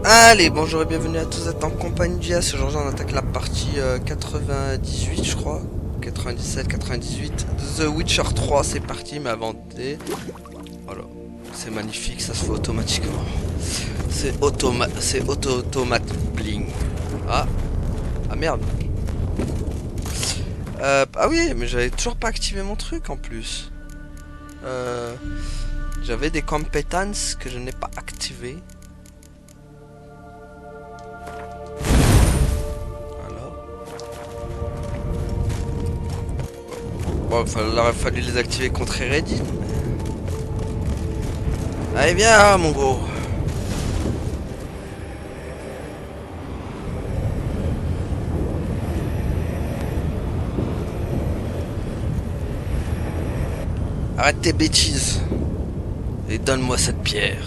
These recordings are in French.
Allez, bonjour et bienvenue à tous en compagnie d'IAS. Aujourd'hui on attaque la partie 98 je crois. 97, 98. The Witcher 3, c'est parti, mais avant de... Voilà. C'est magnifique, ça se fait automatiquement. C'est auto-automate bling. Ah. Ah merde. Ah oui, mais j'avais toujours pas activé mon truc en plus. J'avais des compétences que je n'ai pas activées. Bon, il aurait fallu les activer contre Eredin. Allez, viens, mon gros. Arrête tes bêtises. Et donne-moi cette pierre.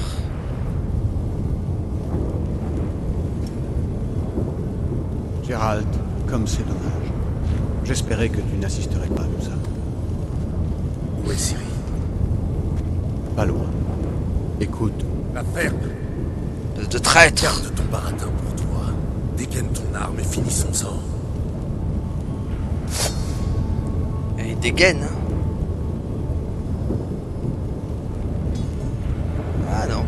Gérald, comme c'est dommage. J'espérais que tu n'assisterais pas à tout ça. Où est Ciri? Pas loin. Écoute, La perte. De traître. Garde ton baratin pour toi. Dégaine ton arme et finis son sang. Et dégaine. Hein. Ah non.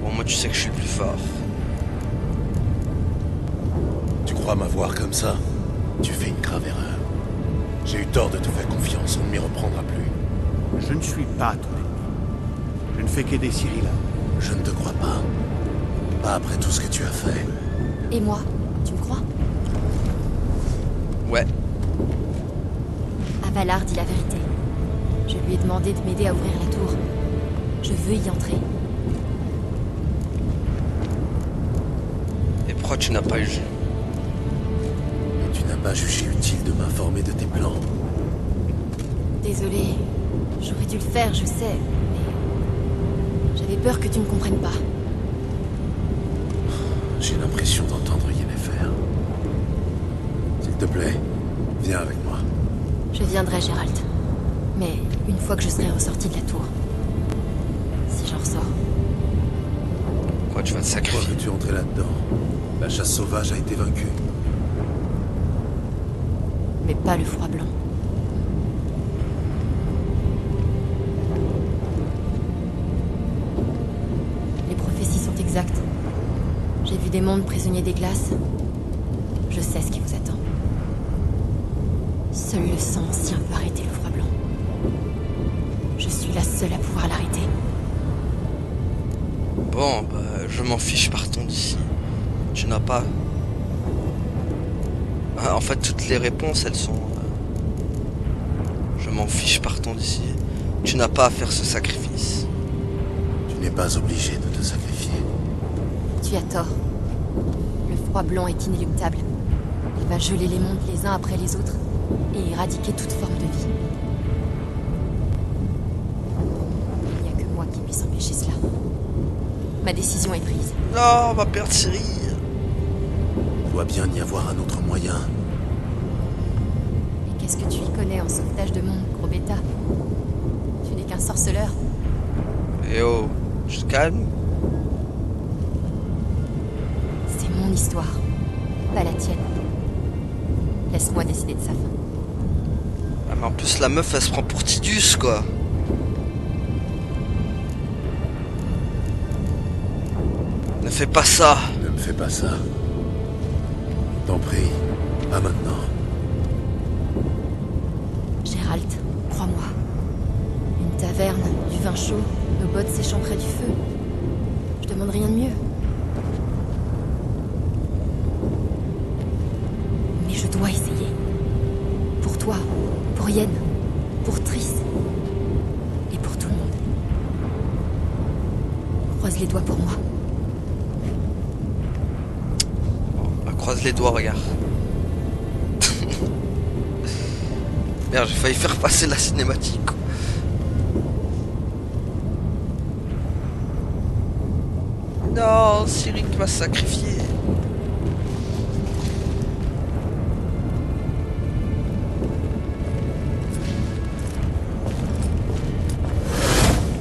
Bon, moi tu sais que je suis le plus fort. Tu crois m'avoir comme ça? Tu fais une grave erreur. J'ai eu tort de te faire confiance, on ne m'y reprendra plus. je ne suis pas ton ennemi. Je ne fais qu'aider Ciri là. Je ne te crois pas. Pas après tout ce que tu as fait. Et moi, tu me crois? Ouais. Avalar dit la vérité. Je lui ai demandé de m'aider à ouvrir la tour. Je veux y entrer. Et pourquoi tu n'as pas eu... Et tu n'as pas jugé utile de m'informer de tes plans. Désolée, j'aurais dû le faire, je sais, mais... J'avais peur que tu ne comprennes pas. J'ai l'impression d'entendre Yennefer. S'il te plaît, viens avec moi. Je viendrai, Gérald. Mais une fois que je serai ressorti de la tour. Si j'en ressors. Pourquoi tu vas te Pourquoi sacrifier? veux-tu entrer là-dedans? La chasse sauvage a été vaincue. Mais pas le froid blanc. Les prophéties sont exactes. J'ai vu des mondes prisonniers des glaces. Je sais ce qui vous attend. Seul le sang ancien peut arrêter le froid blanc. Je suis la seule à pouvoir l'arrêter. Bon, bah, je m'en fiche, partons d'ici. Tu n'as pas... Ah, en fait, toutes les réponses, elles sont... Je m'en fiche, partons d'ici. Tu n'as pas à faire ce sacrifice. Tu n'es pas obligé de te sacrifier. Tu as tort. Le froid blanc est inéluctable. Il va geler les mondes les uns après les autres et éradiquer toute forme de vie. Il n'y a que moi qui puisse empêcher cela. Ma décision est prise. Non, on va perdre Ciri. Il doit bien y avoir un autre moyen. Et qu'est-ce que tu y connais en sauvetage de monde, gros bêta? Tu n'es qu'un sorceleur. Eh oh, je te calme. C'est mon histoire, pas la tienne. Laisse-moi décider de sa fin. Ah, mais en plus, la meuf, elle se prend pour Tidus, quoi. Ne fais pas ça. Ne me fais pas ça. T'en prie, pas maintenant. Gérald, crois-moi. Une taverne, du vin chaud, nos bottes séchant près du feu. Je demande rien de mieux. Mais je dois essayer. Pour toi, pour Yen, pour Triss. Et pour tout le monde. Croise les doigts pour moi. Bah, croise les doigts, regarde. Merde, j'ai failli faire passer la cinématique, quoi. Non, Ciri qui va se sacrifier.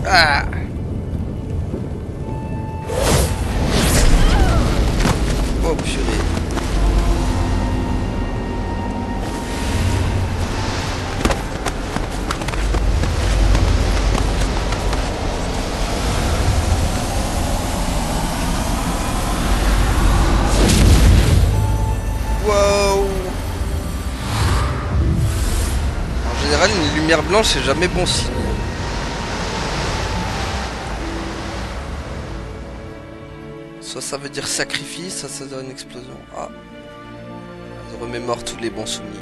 Ah. lumière blanche, c'est jamais bon signe. Soit ça veut dire sacrifice, soit ça veut dire une explosion. Ah. Ça remémore tous les bons souvenirs.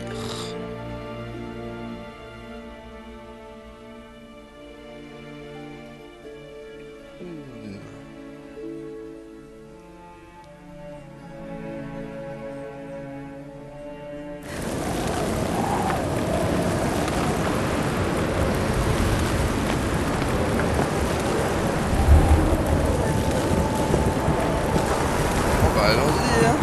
Allons-y, hein.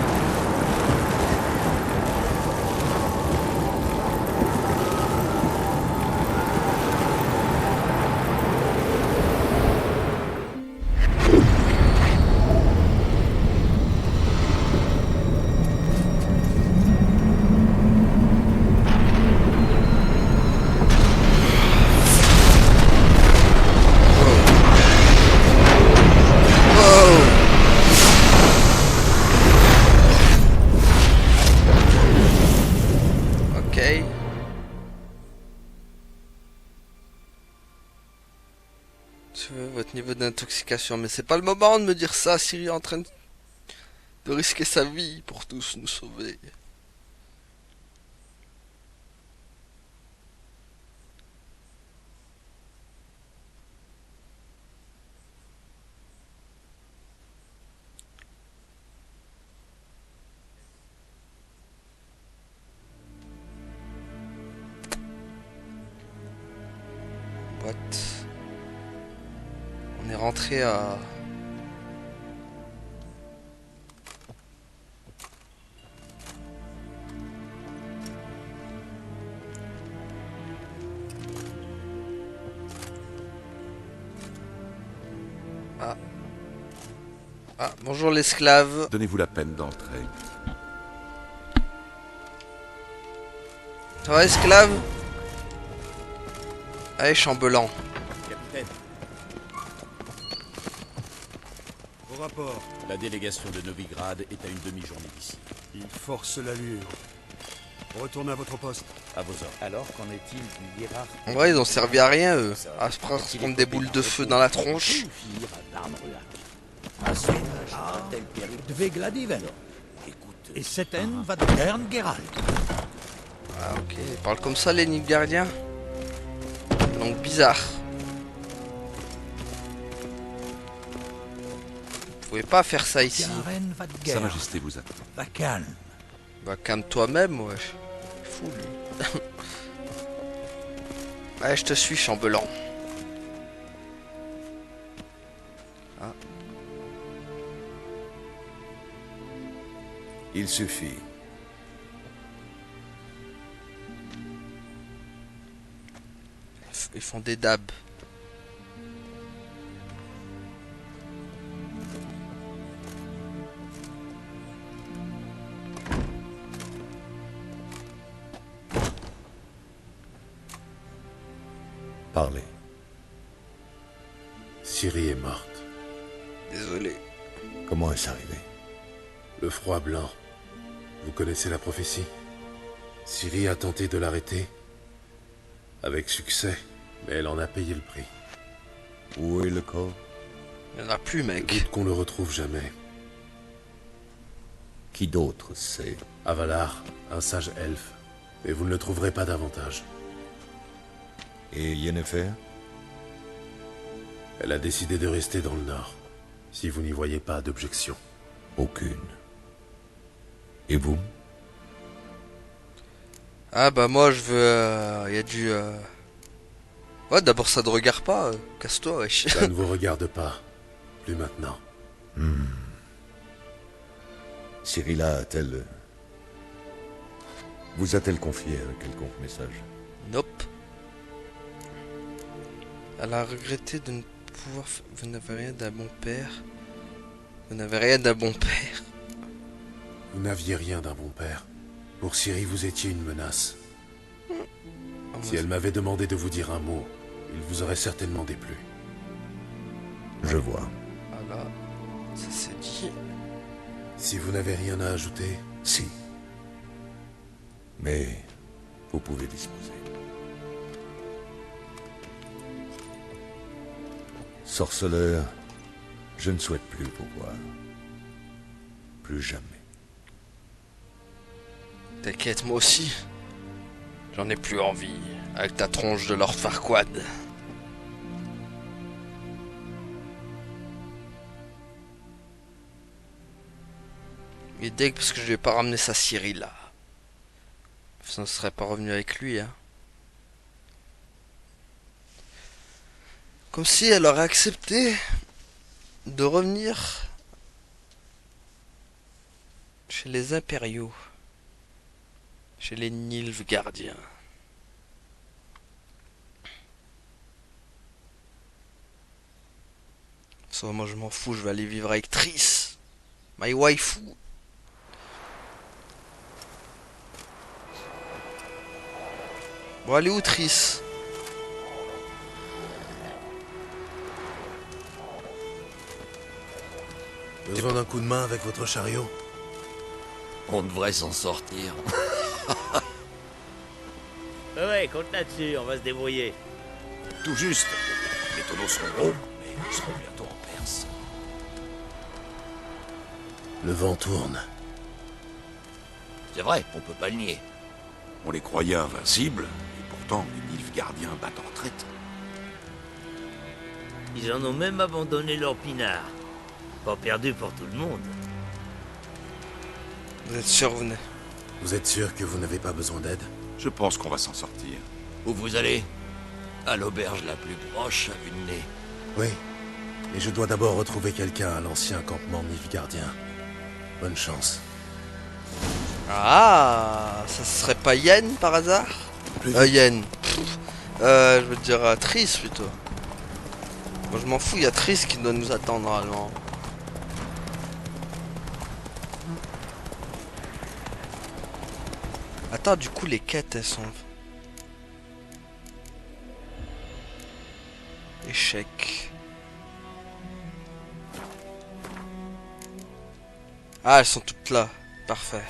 Votre niveau d'intoxication, mais c'est pas le moment de me dire ça. Ciri est en train de risquer sa vie pour tous nous sauver. What? On est rentré à... Ah. Ah, bonjour l'esclave. Donnez-vous la peine d'entrer. Ça va esclave? Allez, chambellan. Capitaine, Au rapport, la délégation de Novigrad est à une demi-journée d'ici. il force l'allure. Retournez à votre poste. À vos ordres. Alors, qu'en est-il du hiérarque? En vrai, ils ont servi à rien, eux. À se prendre des boules de feu dans la tronche. Et Seten va de Bern Geralt. Ah, ok. Ils parlent comme ça, les Nilfgaardiens. Donc, bizarre. Vous pouvez pas faire ça ici. Garen va de Sa Geralt. Majesté vous attend. Va calme. Bah, calme toi-même, wesh. Fou, lui. Ouais, je te suis, chambellan. Ah. Il suffit. Ils font des dabs. Parlez. Ciri est morte. Désolé. Comment est-ce arrivé? Le froid blanc. Vous connaissez la prophétie? Ciri a tenté de l'arrêter. Avec succès, mais elle en a payé le prix. Où est le corps? Il n'y en a plus, Je mec. doute qu'on le retrouve jamais. Qui d'autre sait? Avalar, un sage elfe. Mais vous ne le trouverez pas davantage. Et Yennefer? Elle a décidé de rester dans le nord. Si vous n'y voyez pas d'objection. Aucune. Et vous? Ah bah moi je veux... y a du... Ouais, d'abord ça te regarde pas. Casse-toi, wesh. Ça ne vous regarde pas. Plus maintenant. Cyrilla a-t-elle... vous a-t-elle confié un quelconque message? Nope. Elle a regretté de ne pouvoir... Vous n'avez rien d'un bon père. Vous n'avez rien d'un bon père. Vous n'aviez rien d'un bon père. Pour Ciri, vous étiez une menace. Si elle m'avait demandé de vous dire un mot, il vous aurait certainement déplu. Je vois. Voilà. Ça c'est dit. Si vous n'avez rien à ajouter, Si. Mais vous pouvez disposer. Sorceleur, je ne souhaite plus vous voir. Plus jamais. T'inquiète, moi aussi. J'en ai plus envie, avec ta tronche de Lord Farquaad. Il est deg parce que je lui ai pas ramené sa Ciri là. Ça ne serait pas revenu avec lui, hein. Comme si elle aurait accepté de revenir chez les impériaux. Chez les Nilfgaardiens. Ça, moi je m'en fous, je vais aller vivre avec Triss. My waifu. Bon, allez où Triss? Besoin d'un coup de main avec votre chariot? On devrait s'en sortir. Ouais, compte là-dessus, on va se débrouiller. Tout juste. Les tonneaux seront ronds, mais ils seront bientôt en Perse. Le vent tourne. C'est vrai, on peut pas le nier. On les croyait invincibles, et pourtant les Nilfgaardiens battent en retraite. Ils en ont même abandonné leur pinard. Pas perdu pour tout le monde. Vous êtes sûr, venez. Vous êtes sûr que vous n'avez pas besoin d'aide? Je pense qu'on va s'en sortir. Où vous allez? À l'auberge la plus proche, à vue de nez. Oui. Et je dois d'abord retrouver quelqu'un à l'ancien campement Nilfgaardien. Bonne chance. Ah, ça serait pas Yen par hasard? Yen. Je veux dire Triss plutôt. Moi je m'en fous, il y a Triss qui doit nous attendre normalement. Attends, du coup les quêtes elles sont... Échec. Ah, elles sont toutes là. Parfait.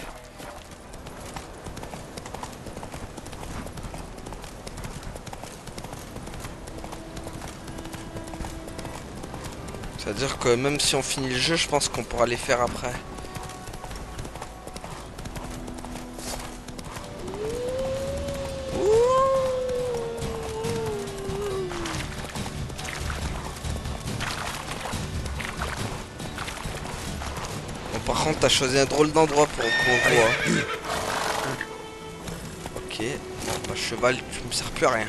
C'est-à-dire que même si on finit le jeu, je pense qu'on pourra les faire après. Par contre, t'as choisi un drôle d'endroit pour qu'on voit. Ok. Bon, bah, cheval, tu me sers plus à rien.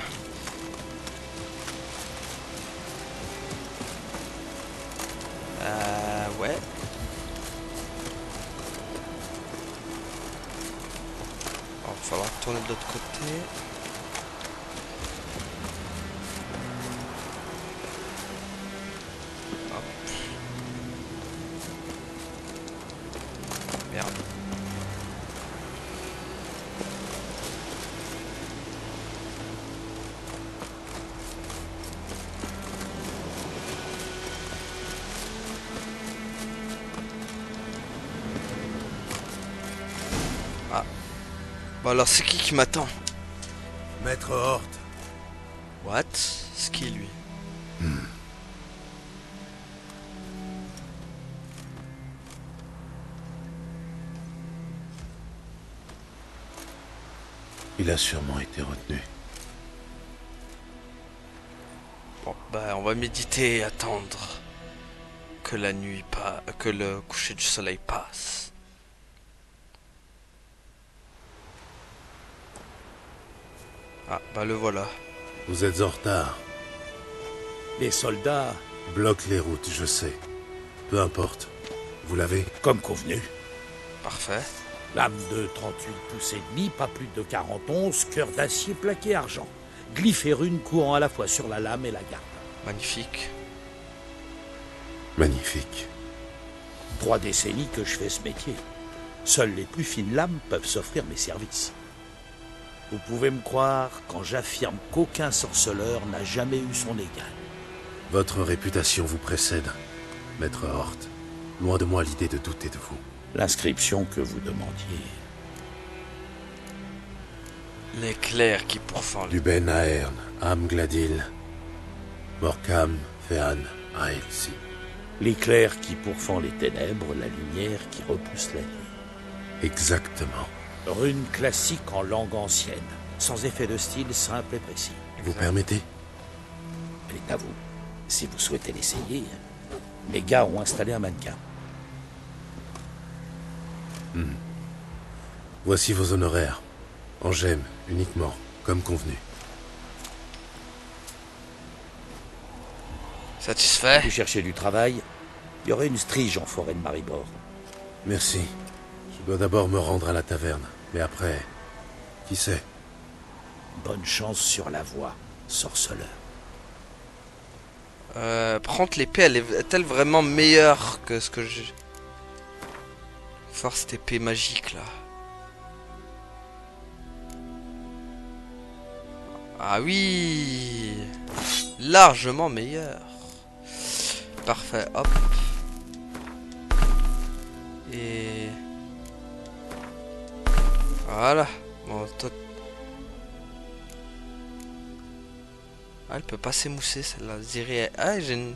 Ouais. Il va falloir tourner de l'autre côté. Merde. Ah. Bon alors c'est qui m'attend? Maître Hort. What? C'est qui lui? Il a sûrement été retenu. Bon, bah on va méditer et attendre que la nuit que le coucher du soleil passe. Ah, bah le voilà. Vous êtes en retard. Les soldats, Bloquent les routes, je sais. Peu importe. Vous l'avez? comme convenu. Parfait. Lame de 38 pouces et demi, pas plus de 40 onces, cœur d'acier plaqué argent. Glyphe et runes courant à la fois sur la lame et la garde. Magnifique. Magnifique. 3 décennies que je fais ce métier. Seules les plus fines lames peuvent s'offrir mes services. Vous pouvez me croire quand j'affirme qu'aucun sorceleur n'a jamais eu son égal. Votre réputation vous précède, Maître Hort. Loin de moi l'idée de douter de vous. L'inscription que vous demandiez. L'éclair qui pourfend le... Du Ben Aern, Amgladil, Morkam, Fean. Ah, ici. L'éclair qui pourfend les ténèbres, la lumière qui repousse la nuit. Exactement. Rune classique en langue ancienne, sans effet de style, simple et précis. Vous permettez? Elle est à vous. Si vous souhaitez l'essayer, les gars ont installé un mannequin. Voici vos honoraires. En gemmes, uniquement, comme convenu. Satisfait? Vous cherchez du travail, il y aurait une strige en forêt de Maribor. Merci. Je dois d'abord me rendre à la taverne. Mais après, qui sait? Bonne chance sur la voie, sorceleur. Par contre, l'épée, est-elle vraiment meilleure que ce que j'ai... Force cette épée magique, là. Ah oui! Largement meilleure. Parfait, hop. Et... Voilà. Bon, toi... Ah, elle peut pas s'émousser celle-là. Ziri... Ah, j'ai une...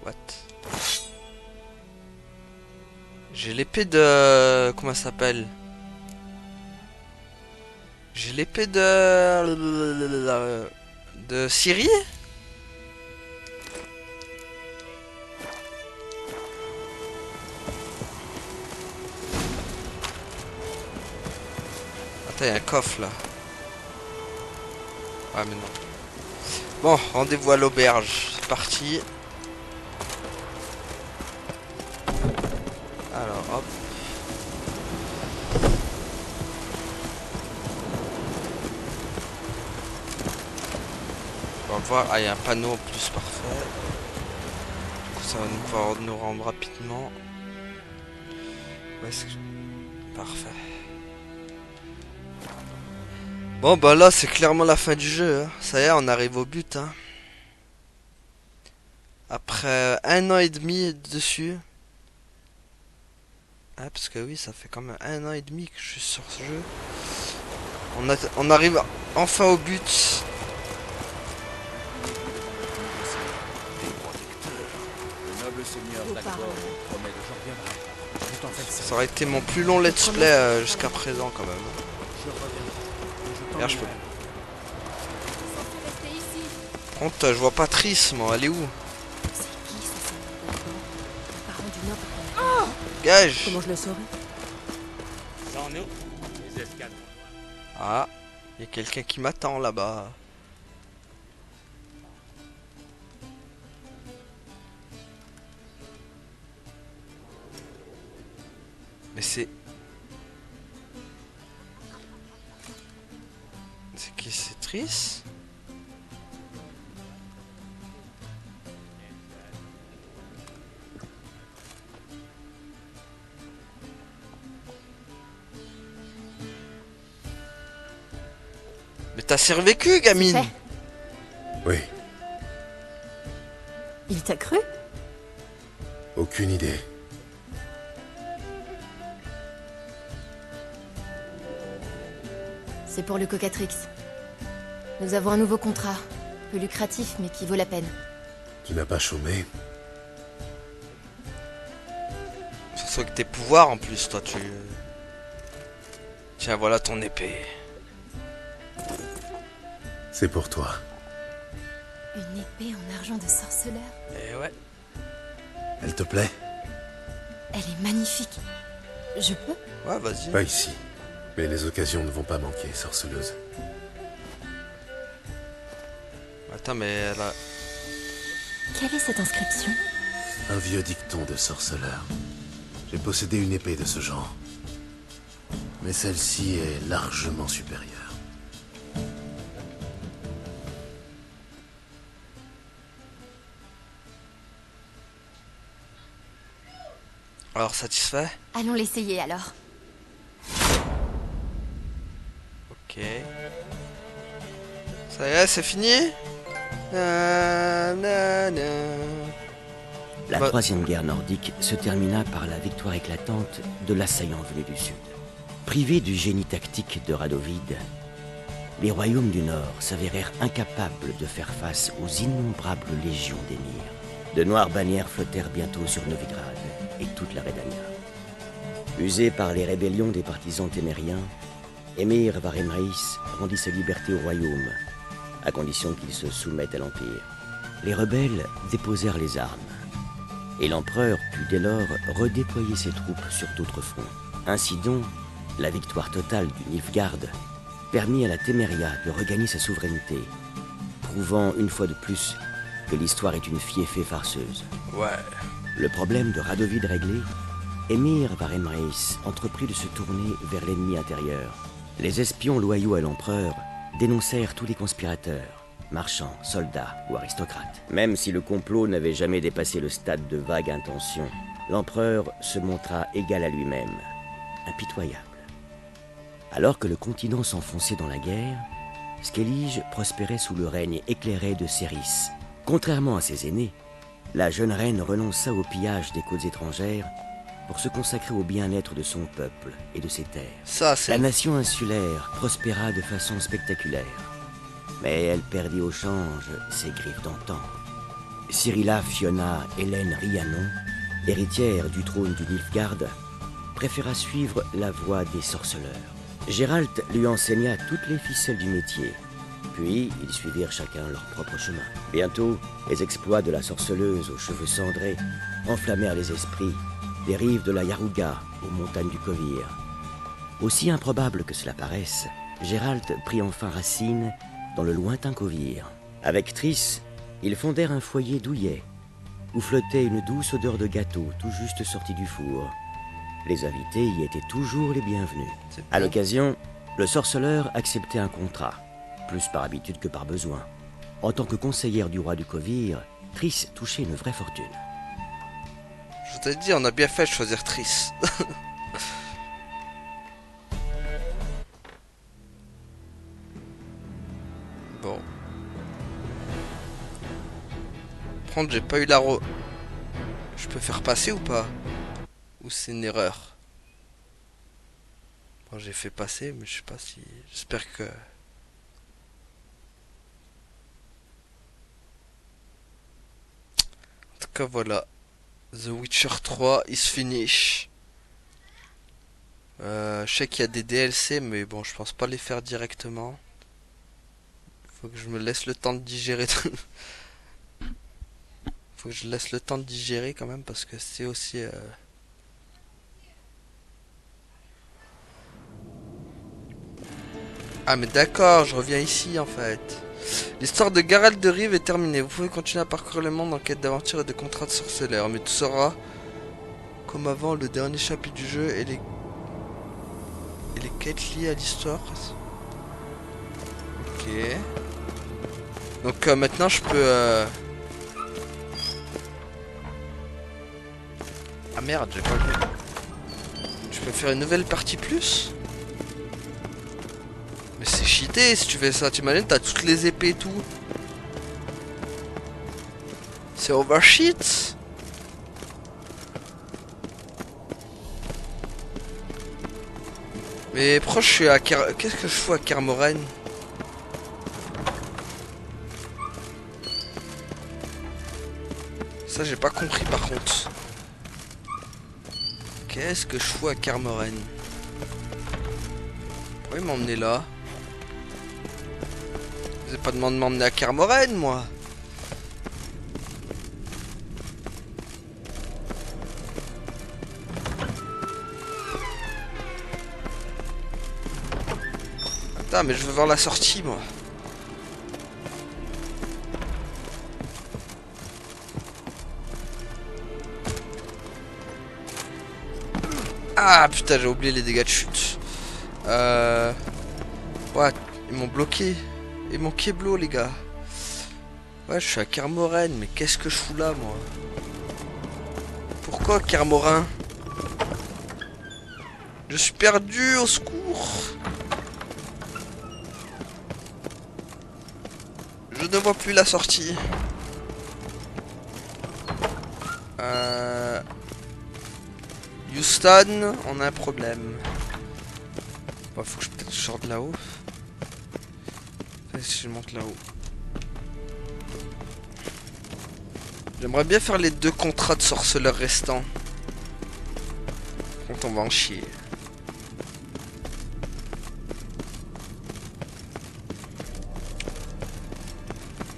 What? J'ai l'épée de... Comment ça s'appelle? J'ai l'épée de... De Ciri? Attends, il y a un coffre là. Ah mais non. Bon, rendez-vous à l'auberge. C'est parti. Alors, hop. On va voir. Ah, il y a un panneau en plus, parfait. Ça va pouvoir nous rendre rapidement. Où est-ce que... Parfait. Bon bah là c'est clairement la fin du jeu, hein. Ça y est, on arrive au but, hein. Après 1 an et demi dessus. Ah, parce que oui, ça fait quand même 1 an et demi que je suis sur ce jeu. On arrive enfin au but. Ça aurait été mon plus long let's play jusqu'à présent quand même. Merde, je peux. Par contre, je vois pas Triss, moi, elle est où? Gage! Comment je le saurais? Ah, il y a quelqu'un qui m'attend là-bas. Mais c'est... C'est qui? C'est Triss? Mais t'as survécu, gamine! Fait. Oui, Il t'a cru? aucune idée. C'est pour le Cocatrix. Nous avons un nouveau contrat. Peu lucratif, mais qui vaut la peine. Tu n'as pas chômé? Surtout avec tes pouvoirs en plus, toi tu... Tiens, voilà ton épée. C'est pour toi. Une épée en argent de sorceleur. Et ouais. Elle te plaît? Elle est magnifique. Je peux? Ouais, vas-y. Pas ici. Mais les occasions ne vont pas manquer, sorceleuse. Attends, mais elle a... Quelle est cette inscription? Un vieux dicton de sorceleur. J'ai possédé une épée de ce genre. Mais celle-ci est largement supérieure. Alors, satisfait? Allons l'essayer alors. Ok. Ça y est, c'est fini? La Bah- troisième guerre nordique se termina par la victoire éclatante de l'assaillant venu du sud. Privé du génie tactique de Radovid, les royaumes du Nord s'avérèrent incapables de faire face aux innombrables légions d'émirs. De noires bannières flottèrent bientôt sur Novigrad et toute la Redania. Usé par les rébellions des partisans témériens, Émir Varemreis rendit sa liberté au royaume, à condition qu'il se soumette à l'Empire. Les rebelles déposèrent les armes, et l'empereur put dès lors redéployer ses troupes sur d'autres fronts. Ainsi donc, la victoire totale du Nilfgaard permit à la Téméria de regagner sa souveraineté, prouvant une fois de plus que l'histoire est une fiefée farceuse. Ouais. Le problème de Radovid réglé, Émir Varemreis entreprit de se tourner vers l'ennemi intérieur. Les espions loyaux à l'empereur dénoncèrent tous les conspirateurs, marchands, soldats ou aristocrates. Même si le complot n'avait jamais dépassé le stade de vague intention, l'empereur se montra égal à lui-même, impitoyable. Alors que le continent s'enfonçait dans la guerre, Skellige prospérait sous le règne éclairé de Céris. Contrairement à ses aînés, la jeune reine renonça au pillage des côtes étrangères pour se consacrer au bien-être de son peuple et de ses terres. La nation insulaire prospéra de façon spectaculaire, mais elle perdit au change ses griffes d'antan. Cyrilla Fiona Hélène Rhiannon, héritière du trône du Nilfgaard, préféra suivre la voie des sorceleurs. Gérald lui enseigna toutes les ficelles du métier, puis ils suivirent chacun leur propre chemin. Bientôt, les exploits de la sorceleuse aux cheveux cendrés enflammèrent les esprits des rives de la Yaruga aux montagnes du Kovir. Aussi improbable que cela paraisse, Gérald prit enfin racine dans le lointain Kovir. Avec Triss, ils fondèrent un foyer douillet, où flottait une douce odeur de gâteau tout juste sorti du four. Les invités y étaient toujours les bienvenus. À l'occasion, le sorceleur acceptait un contrat, plus par habitude que par besoin. En tant que conseillère du roi du Kovir, Triss touchait une vraie fortune. Je t'ai dit, on a bien fait de choisir Triss. Bon. Par contre, j'ai pas eu la Je peux faire passer ou pas? Ou c'est une erreur? Bon, j'ai fait passer, mais je sais pas si... J'espère que... En tout cas, voilà. The Witcher 3 is finish. Je sais qu'il y a des DLC, mais bon, je pense pas les faire directement. Faut que je me laisse le temps de digérer. Faut que je laisse le temps de digérer quand même, parce que c'est aussi... Ah mais d'accord, je reviens ici en fait. L'histoire de Geralt de Rive est terminée. Vous pouvez continuer à parcourir le monde en quête d'aventure et de contrats de sorceleur. Mais tout sera comme avant le dernier chapitre du jeu et les quêtes liées à l'histoire. Ok. Donc maintenant je peux... Ah merde, j'ai pas vu. Je peux faire une nouvelle partie plus? Mais c'est cheaté si tu fais ça, t'imagines, t'as toutes les épées et tout. C'est overcheat. Mais pourquoi je suis à Qu'est-ce que je fous à Kermoren? Ça j'ai pas compris par contre. Qu'est-ce que je fous à Kermoren? Pourquoi il m'a emmené là? Vous avez pas demandé de m'emmener à Kermoren, moi. Attends, mais je veux voir la sortie, moi. Ah, putain, j'ai oublié les dégâts de chute. Ouais, ils m'ont bloqué. Et mon Keblo, les gars. Ouais, je suis à Kermoren, mais qu'est-ce que je fous là, moi? Pourquoi Kermoren? Je suis perdu, au secours. Je ne vois plus la sortie. Houston, on a un problème. Bon, faut que je peut-être sorte de là-haut. si je monte là-haut? J'aimerais bien faire les 2 contrats de sorceleurs restants. Quand on va en chier.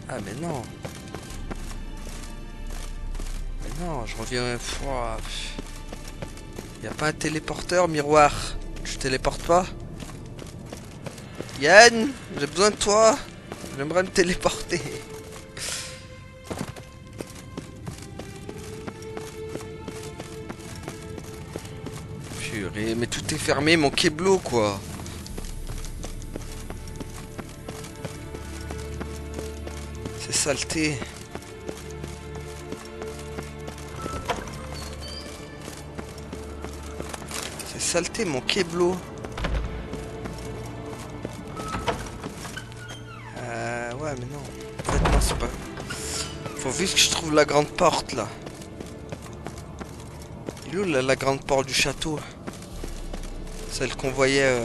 Ah mais non. Mais non, je reviens une fois. Y a pas un téléporteur, miroir? Tu téléportes pas? Yann, j'ai besoin de toi. J'aimerais me téléporter. Purée, mais tout est fermé, mon Keblo quoi. C'est saleté. C'est saleté, mon Keblo. Ouais, mais non. En fait, non, c'est pas... Faut vite que je trouve la grande porte, là. Il est où, la grande porte du château? Celle qu'on voyait...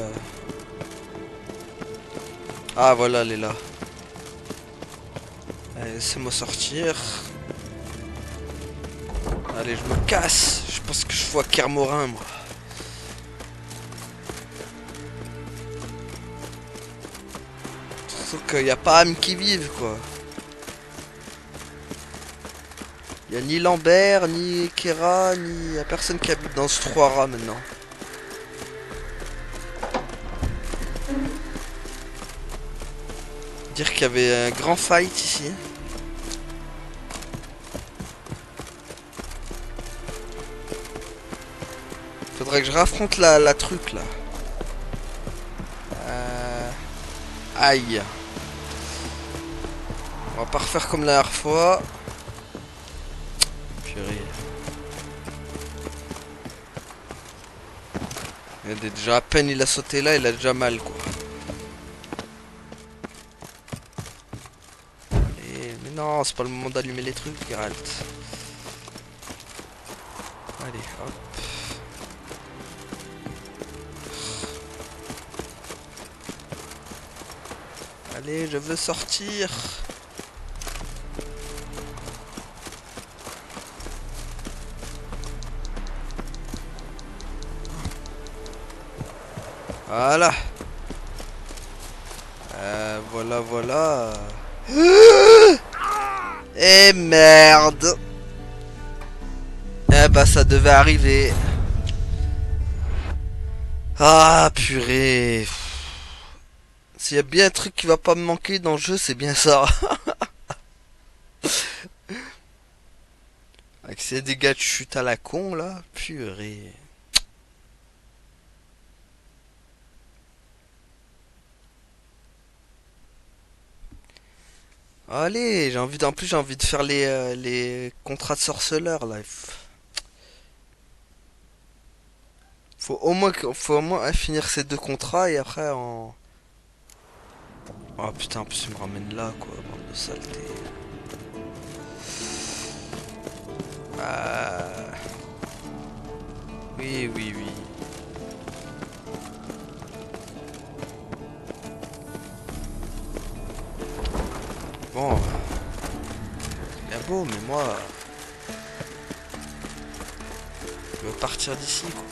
Ah, voilà, elle est là. Allez, laissez-moi sortir. Allez, je me casse. Je pense que je vois Kermorin, moi. Sauf qu'il n'y a pas âme qui vive, quoi. Il n'y a ni Lambert, ni Kera, ni... Y a personne qui habite dans ce 3 rats, maintenant. Dire qu'il y avait un grand fight ici. Faudrait que je raffronte la truc là. Aïe. On va pas refaire comme la dernière fois. Purée. Il y a déjà à peine il a sauté là, il a déjà mal quoi. Mais non, c'est pas le moment d'allumer les trucs, Geralt. Allez, hop. Allez, je veux sortir. Voilà. Voilà. Et merde. Eh bah ça devait arriver. Ah purée. S'il y a bien un truc qui va pas me manquer dans le jeu, c'est bien ça. Avec ces dégâts de chute à la con là, purée. Allez, j'ai envie en plus j'ai envie de faire les contrats de sorceleur là. Faut au moins finir ces 2 contrats et après en... Oh putain, en plus il me ramène là quoi, bande de saleté. Oui. Bon. C'est bien beau, mais moi... Je veux partir d'ici quoi.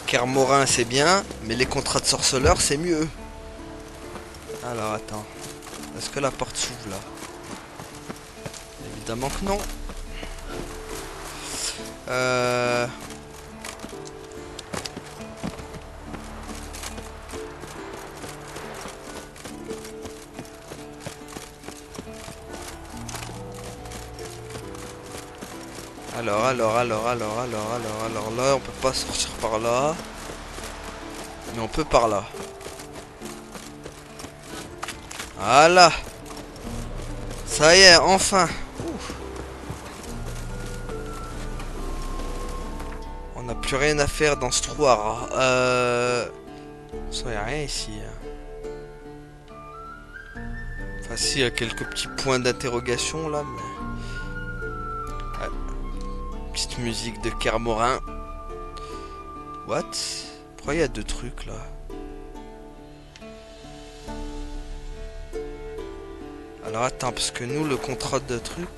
Kermorin c'est bien, mais les contrats de sorceleur c'est mieux. Alors attends, est-ce que la porte s'ouvre là? Évidemment que non. Alors là, on peut pas sortir par là. Mais on peut par là. Voilà. Ça y est, enfin. Ouf. On n'a plus rien à faire dans ce trou à rats. Ça y a rien ici. Enfin si, il y a quelques petits points d'interrogation là, mais... Petite musique de Kermorin. What? Pourquoi il y a deux trucs là? Alors attends, parce que nous, le contrôle de truc...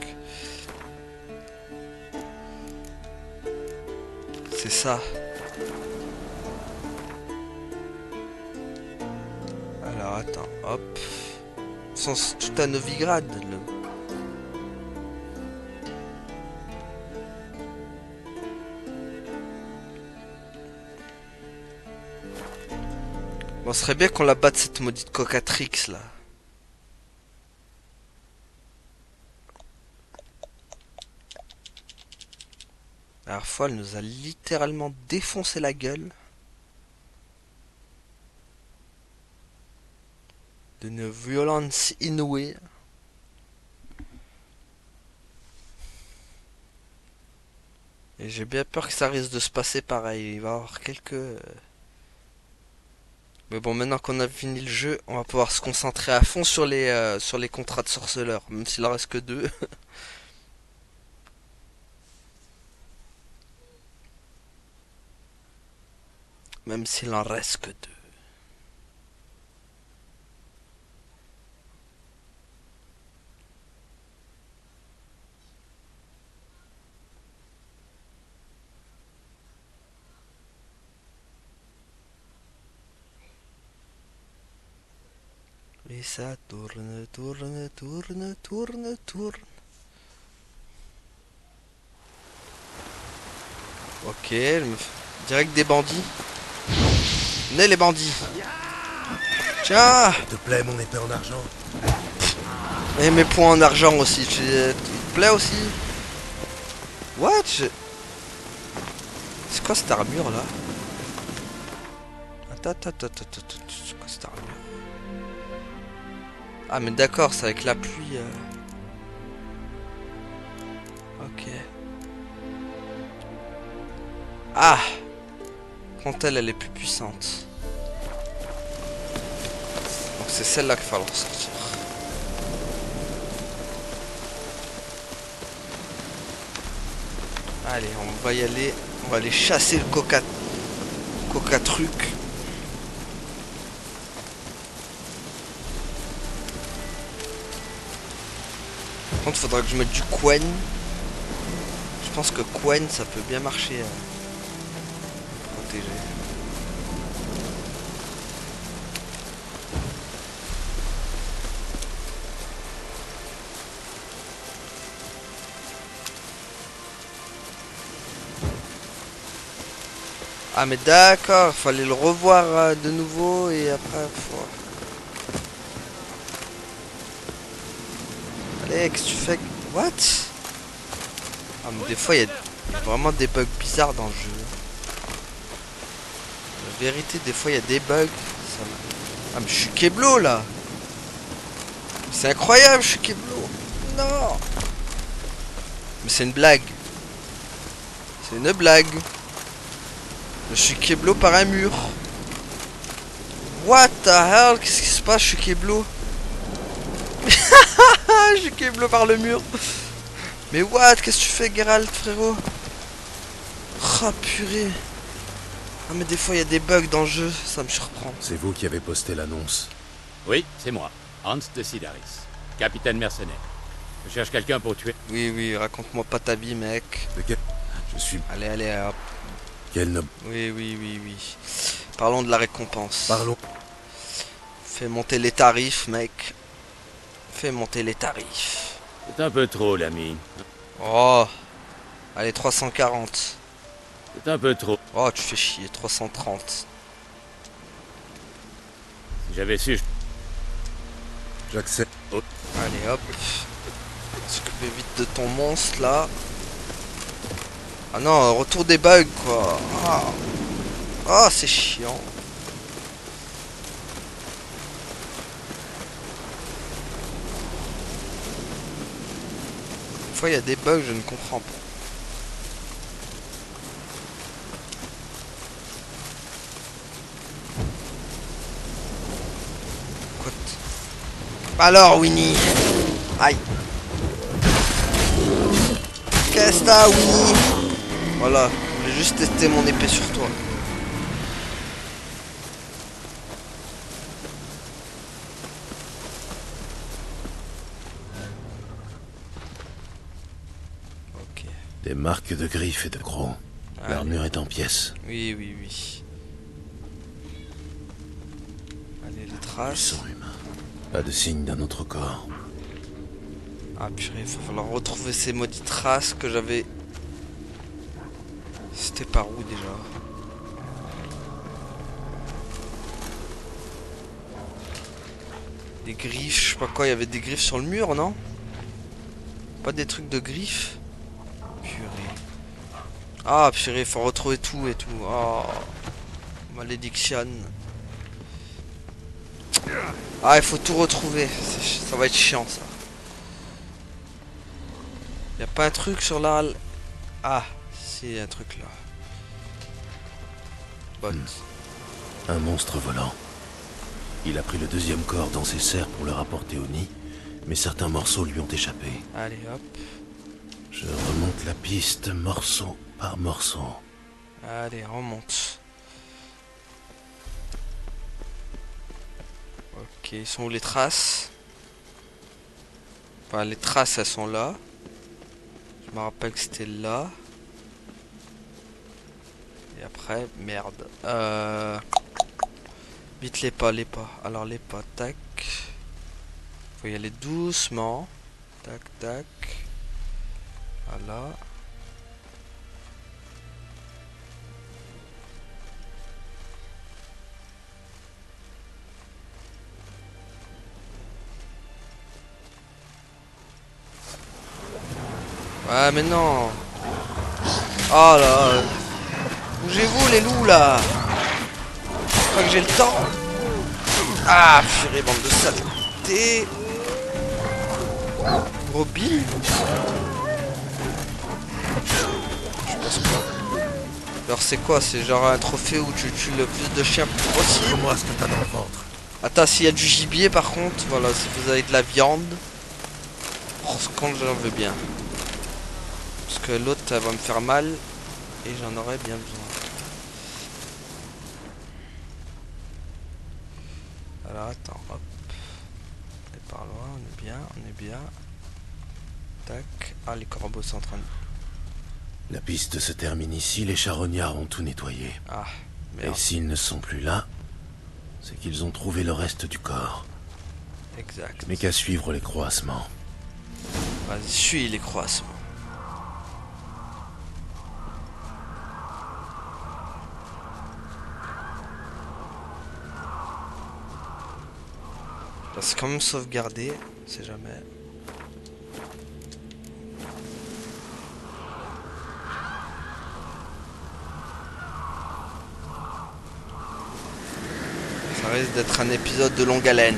C'est ça. Alors attends, hop. Sans tout à Novigrad. Bon, ce serait bien qu'on la batte cette maudite Cocatrix là. La dernière fois, elle nous a littéralement défoncé la gueule. D'une violence inouïe. Et j'ai bien peur que ça risque de se passer pareil. Il va y avoir quelques... Mais bon, maintenant qu'on a fini le jeu, on va pouvoir se concentrer à fond sur les contrats de sorceleurs. Même s'il en reste que 2. Même s'il en reste que 2. Et ça tourne, tourne, tourne, tourne, tourne. Ok, direct des bandits. Venez les bandits. Tiens. S'il te plaît, mon épée en argent. Et mes points en argent aussi. Il te plaît aussi? What? C'est quoi cette armure là? Attends. C'est quoi cette armure? Ah mais d'accord, c'est avec la pluie. Ok. Ah! Quand elle est plus puissante. Donc c'est celle-là qu'il va falloir sortir. Allez, on va y aller. On va aller chasser le coca-truc. Par contre, faudra que je mette du Quen. Je pense que Quen, ça peut bien marcher. Protéger. Ah mais d'accord, fallait le revoir de nouveau et après faut... Allez, qu'est-ce que tu fais? What? Ah mais des fois il y a vraiment des bugs bizarres dans le jeu. La vérité, des fois il y a des bugs. Ah mais je suis Keblo là. C'est incroyable, je suis Keblo. Non. Mais c'est une blague. C'est une blague. Je suis Keblo par un mur. What the hell? Qu'est-ce qui se passe? Je suis Keblo. Je suis Keblo par le mur. Mais what? Qu'est-ce que tu fais, Geralt, frérot? Ah purée. Ah mais des fois il y a des bugs dans le jeu, ça me surprend. C'est vous qui avez posté l'annonce? Oui, c'est moi, Hans de Sidaris, capitaine mercenaire. Je cherche quelqu'un pour tuer. Oui, raconte-moi pas ta vie, mec. De quel... Je suis... Allez, hop. Quel noble... Oui. Parlons de la récompense. Parlons. Fais monter les tarifs, mec. Fais monter les tarifs. C'est un peu trop, l'ami. Oh. Allez, 340. C'est un peu trop. Oh, tu fais chier, 330. Si j'avais su... J'accepte. Oh. Allez, hop. S'occuper vite de ton monstre, là. Ah non, retour des bugs, quoi. Ah, c'est chiant. Des fois, il y a des bugs, je ne comprends pas. Quoi alors, Winnie? Aïe. Qu'est-ce que t'as, Winnie? Voilà, je voulais juste tester mon épée sur toi. Ok. Des marques de griffes et de crocs. L'armure est en pièces. Oui, oui, oui. Allez, les Du traces. sang humain. Pas de signe d'un autre corps. Ah purée, il va falloir retrouver ces maudites traces que j'avais. C'était par où déjà? Des griffes, je sais pas quoi, il y avait des griffes sur le mur, non? Pas des trucs de griffes? Purée. Ah purée, il faut retrouver tout et tout. Oh. Malédiction. Ah, il faut tout retrouver. Ça va être chiant ça. Y a pas un truc sur la... Ah, si, un truc là. Bot. Un monstre volant. Il a pris le deuxième corps dans ses serres pour le rapporter au nid, mais certains morceaux lui ont échappé. Allez, hop. Je remonte la piste morceau par morceau. Allez, remonte. Ok, ils sont où les traces? Enfin, les traces, elles sont là. Je me rappelle que c'était là. Et après, merde. Vite les pas, les pas. Alors les pas, tac. Faut y aller doucement. Tac, tac. Voilà. Ouais, mais non. Oh là. Bougez-vous les loups là. Je crois que j'ai le temps. Ah, purée, bande de saleté. Gros Bill. Je pense pas. Alors c'est quoi? C'est genre un trophée où tu tues le plus de chiens possible? Moi, ce que t'as dans le ventre. Attends, s'il y a du gibier par contre, voilà, si vous avez de la viande. Oh, ce con, j'en veux bien. Parce que l'autre, elle va me faire mal. Et j'en aurais bien besoin. Alors attends, hop. On est par loin, on est bien, on est bien. Tac. Ah, les corbeaux sont en train de... La piste se termine ici, les charognards ont tout nettoyé. Ah, Et merde. s'ils ne sont plus là, c'est qu'ils ont trouvé le reste du corps. Exact. Mais qu'à suivre les croisements. Vas-y, suis les croisements. C'est quand même sauvegardé, on sait jamais. Ça risque d'être un épisode de longue haleine.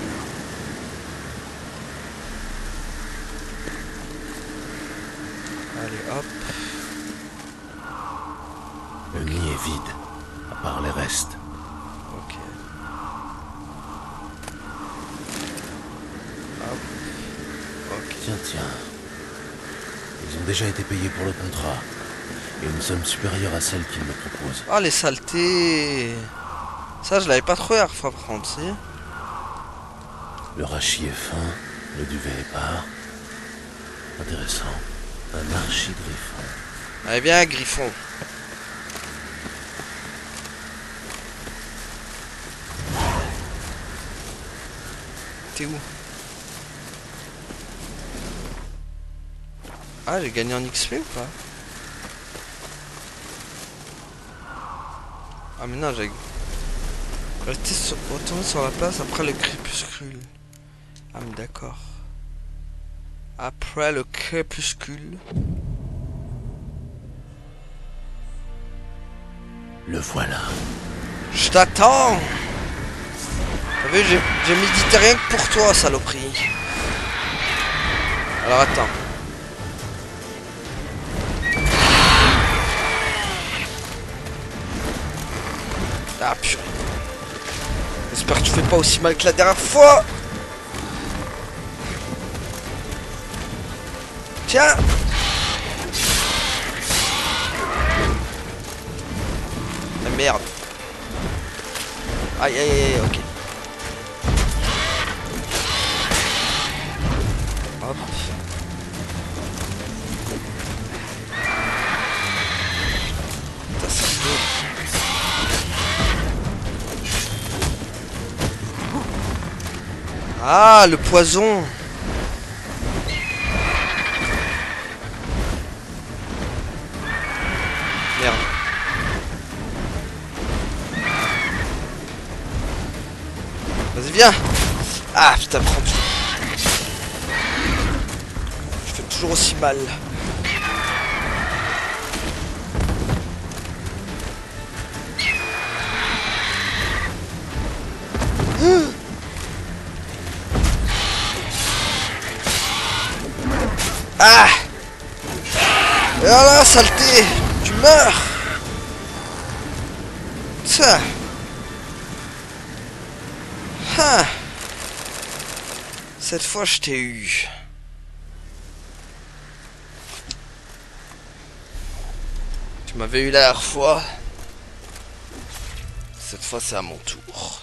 Allez hop. Le nid est vide, à part les restes. Ok. Hop. Ok. Tiens. Ils ont déjà été payés pour le contrat. Et une somme supérieure à celle qu'ils me proposent. Ah, les saletés. Ça, je l'avais pas trouvé la fois par contre, si. Le rachis est fin, le duvet est épars. Intéressant. Un archigriffon. Allez, viens, Griffon. T'es où? Ah, j'ai gagné en XP ou pas? Ah, mais non, j'ai... Retourner sur la place après le crépuscule. Ah, mais d'accord. Après le crépuscule. Le voilà. Je t'attends. T'as vu, j'ai médité rien que pour toi, saloperie. Alors attends. Ah purée. J'espère que tu fais pas aussi mal que la dernière fois. Tiens. Aïe, aïe, aïe, ok. Hop. Ça, ça peut. Ah, le poison. Merde. Vas-y, viens. Ah, putain, prends tout. Je fais toujours aussi mal. Ah! Et voilà, saleté! Tu meurs! Ça! Ah! Cette fois, je t'ai eu. Tu m'avais eu la dernière fois. Cette fois, c'est à mon tour.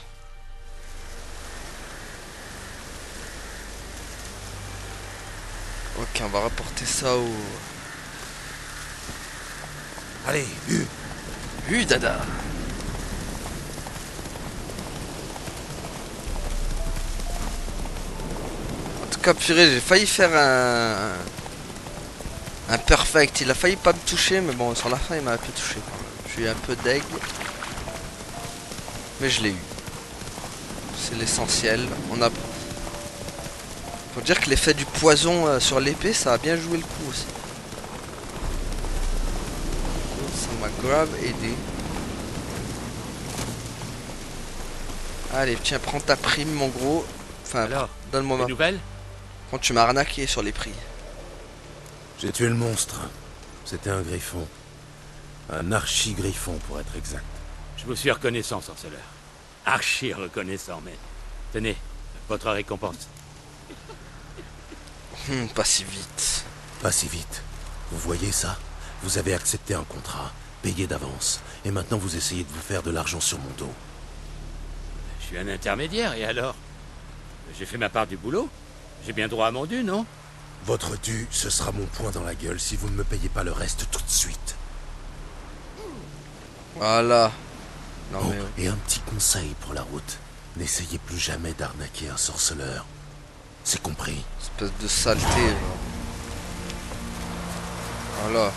Ok, on va rapporter ça au... Allez, Dada. En tout cas, purée, j'ai failli faire un perfect. Il a failli pas me toucher, mais bon, sur la fin, il m'a un peu touché. Je suis un peu deg. Mais je l'ai eu. C'est l'essentiel. On a... Faut dire que l'effet du poison sur l'épée, ça a bien joué le coup aussi. Ça m'a grave aidé. Allez, tiens, prends ta prime, mon gros. Enfin, donne-moi ma... nouvelles. Quand tu m'as arnaqué sur les prix. J'ai tué le monstre. C'était un griffon. Un archi-griffon, pour être exact. Je vous suis reconnaissant, sorceleur. Archi reconnaissant, mais... Tenez, votre récompense. Pas si vite. Pas si vite. Vous voyez ça? Vous avez accepté un contrat, payé d'avance, et maintenant vous essayez de vous faire de l'argent sur mon dos. Je suis un intermédiaire, et alors? J'ai fait ma part du boulot. J'ai bien droit à mon dû, non? Votre dû, ce sera mon poing dans la gueule si vous ne me payez pas le reste tout de suite. Voilà. Non, Oh, mais... et un petit conseil pour la route. N'essayez plus jamais d'arnaquer un sorceleur. C'est compris. Espèce de saleté, genre. Voilà.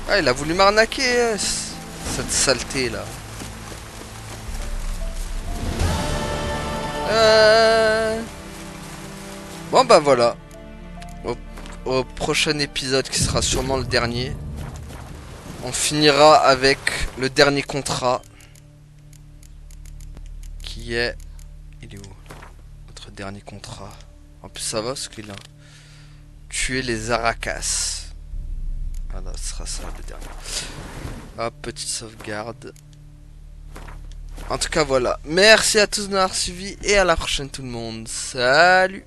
Ah, il a voulu m'arnaquer, cette saleté, là. Bon, bah voilà. Au prochain épisode, qui sera sûrement le dernier, on finira avec le dernier contrat. Qui est... Il est où? Notre dernier contrat. En plus ça va parce qu'il a tué les Aracas. Voilà, ce sera ça le dernier. Hop, petite sauvegarde. En tout cas voilà. Merci à tous de m'avoir suivi et à la prochaine tout le monde. Salut!